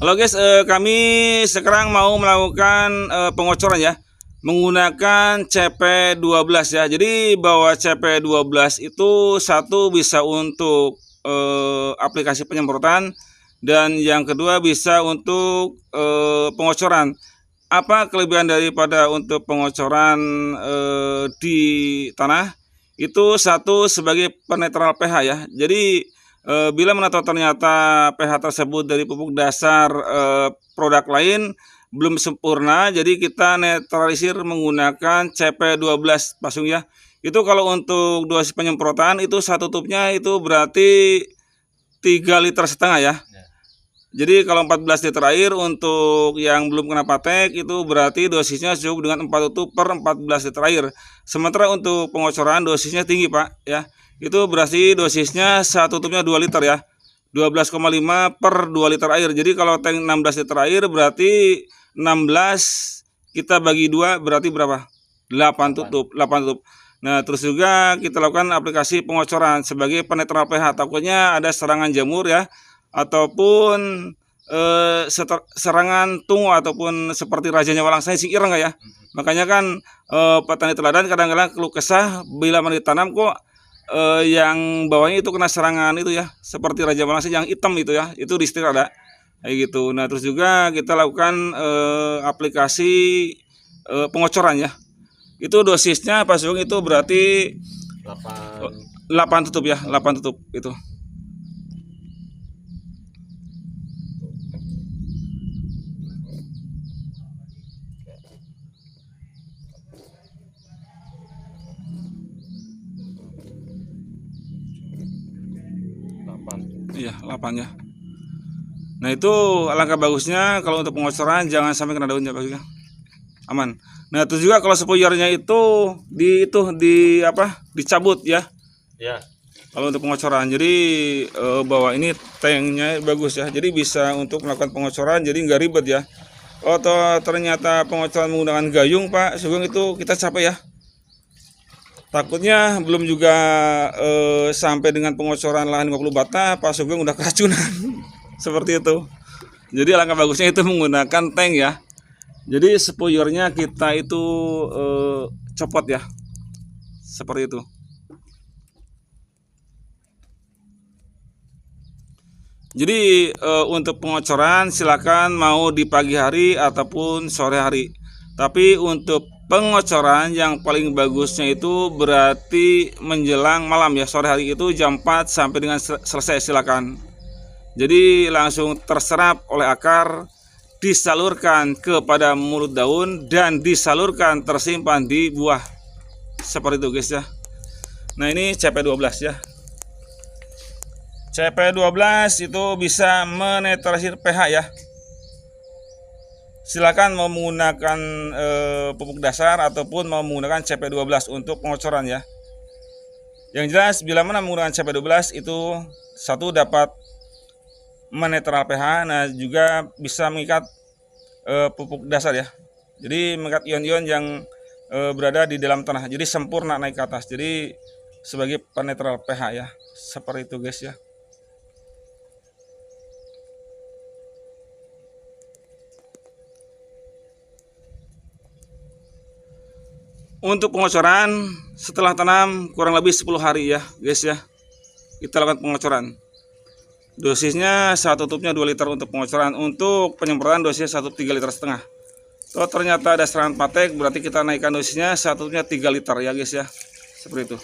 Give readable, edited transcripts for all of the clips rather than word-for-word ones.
Halo guys, kami sekarang mau melakukan pengocoran ya menggunakan CP12 ya. Jadi bahwa CP12 itu satu bisa untuk aplikasi penyemprotan dan yang kedua bisa untuk pengocoran. Apa kelebihan daripada untuk pengocoran di tanah? Itu satu sebagai penetral pH ya. Jadi bila menata ternyata pH tersebut dari pupuk dasar produk lain belum sempurna, jadi kita netralisir menggunakan CP12 Pasung ya. Itu kalau untuk dosis penyemprotan itu satu tubnya itu berarti 3,5 liter ya. Jadi kalau 14 liter air untuk yang belum kena patek itu berarti dosisnya cukup dengan 4 tutup per 14 liter air. Sementara untuk pengocoran dosisnya tinggi Pak ya. Itu berarti dosisnya satu tutupnya 2 liter ya. 12,5 per 2 liter air. Jadi kalau tank 16 liter air berarti 16 kita bagi 2 berarti berapa? 8 tutup. Nah, terus juga kita lakukan aplikasi pengocoran sebagai penetral pH. Takutnya ada serangan jamur ya, ataupun serangan tungau ataupun seperti rajanya walang saya sing ireng ya. Makanya kan petani teladan kadang-kadang keluh kesah bila mau ditanam kok yang bawahnya itu kena serangan itu ya, seperti raja walang yang hitam itu ya, itu di setir ada kayak gitu. Nah, terus juga kita lakukan aplikasi pengocoran ya. Itu dosisnya Pak Sugeng itu berarti 8 tutup ya, 8 tutup itu. Iya, 8 ya. Nah, itu alangkah bagusnya kalau untuk pengocoran jangan sampai kena daunnya Pak Sugeng. Aman. Nah, terus juga kalau spoilernya itu dicabut ya. Ya. Kalau untuk pengocoran, jadi bahwa ini tanknya bagus ya, jadi bisa untuk melakukan pengocoran, jadi nggak ribet ya. Atau ternyata pengocoran menggunakan gayung Pak Sugeng itu kita capek ya. Takutnya belum juga sampai dengan pengocoran lahan 50 bata, Pak Sugeng udah keracunan. Seperti itu. Jadi alangkah bagusnya itu menggunakan tank ya. Jadi spoilernya kita itu copot ya. Seperti itu. Jadi untuk pengocoran silakan mau di pagi hari ataupun sore hari. Tapi untuk pengocoran yang paling bagusnya itu berarti menjelang malam ya, sore hari itu jam 4 sampai dengan selesai silakan. Jadi langsung terserap oleh akar, disalurkan kepada mulut daun dan disalurkan tersimpan di buah. Seperti itu guys ya. Nah, ini CP12 ya. CP12 itu bisa menetralisir pH ya. Silakan mau menggunakan pupuk dasar ataupun mau menggunakan CP12 untuk pengocoran ya. Yang jelas bila mana menggunakan CP12 itu satu dapat menetral pH, nah juga bisa mengikat pupuk dasar ya. Jadi mengikat ion-ion yang berada di dalam tanah. Jadi sempurna naik ke atas. Jadi sebagai penetral pH ya. Seperti itu guys ya. Untuk pengocoran setelah tanam kurang lebih 10 hari ya guys ya. Kita lakukan pengocoran. Dosisnya satu tutupnya 2 liter untuk pengocoran. Untuk penyemprotan dosisnya 1 3,5 liter. Kalau ternyata ada serangan patek berarti kita naikkan dosisnya satu tutupnya 3 liter ya guys ya. Seperti itu.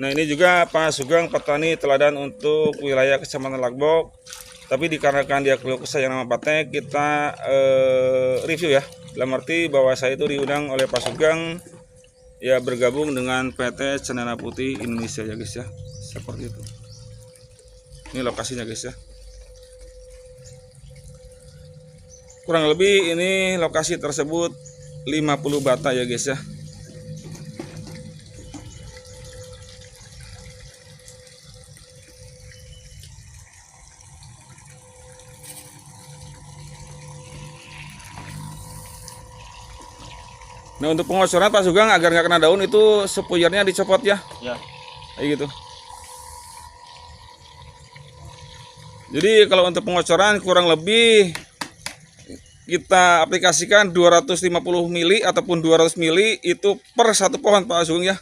Nah, ini juga Pak Sugeng petani teladan untuk wilayah Kecamatan Lagbok. Tapi dikarenakan dia keluh kesah yang nama patek, kita review ya. Dalam arti bahwa saya itu diundang oleh Pak Sugeng ya bergabung dengan PT Cendana Putih Indonesia ya guys ya. Seperti itu. Ini lokasinya guys ya. Kurang lebih ini lokasi tersebut 50 bata ya guys ya. Nah, untuk pengocoran Pak Sugeng agar nggak kena daun itu spoilernya dicopot ya. Ya. Kayak gitu. Jadi kalau untuk pengocoran kurang lebih kita aplikasikan 250 mili ataupun 200 mili itu per satu pohon Pak Sugeng ya.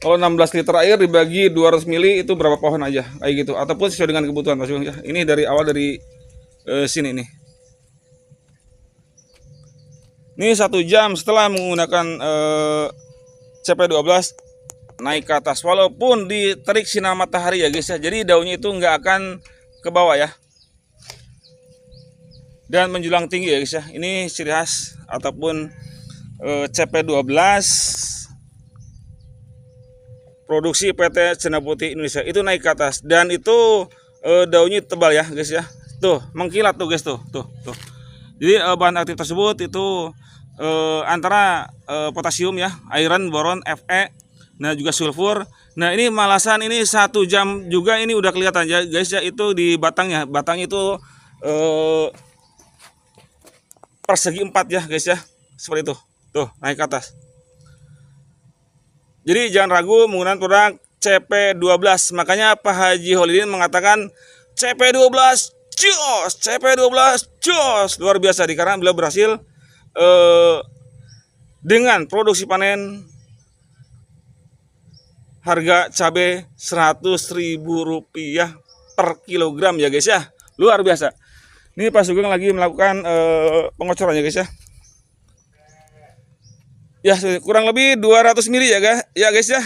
Kalau 16 liter air dibagi 200 mili itu berapa pohon aja kayak gitu, ataupun sesuai dengan kebutuhan Pak Sugeng ya. Ini dari awal dari sini nih. Ini 1 jam setelah menggunakan CP12 naik ke atas, walaupun diterik sinar matahari ya guys ya. Jadi daunnya itu nggak akan ke bawah ya, dan menjulang tinggi ya guys ya. Ini ciri khas ataupun CP12 produksi PT Cendana Putih Indonesia, itu naik ke atas dan itu daunnya tebal ya guys ya. Tuh mengkilat tuh guys, tuh. Jadi bahan aktif tersebut itu antara potasium ya, iron, boron, Fe, nah juga sulfur. Nah ini malasan ini 1 jam juga ini udah kelihatan ya guys ya, itu di batangnya. Batang itu persegi 4 ya guys ya, seperti itu. Tuh naik ke atas. Jadi jangan ragu menggunakan produk CP12. Makanya Pak Haji Holidin mengatakan CP12 jos, CP12 jos, luar biasa karena beliau berhasil dengan produksi panen harga cabai Rp100.000 per kilogram ya guys ya, luar biasa. Ini Pak Sugeng lagi melakukan pengocoran ya guys ya. Ya kurang lebih 200 mili ya guys ya.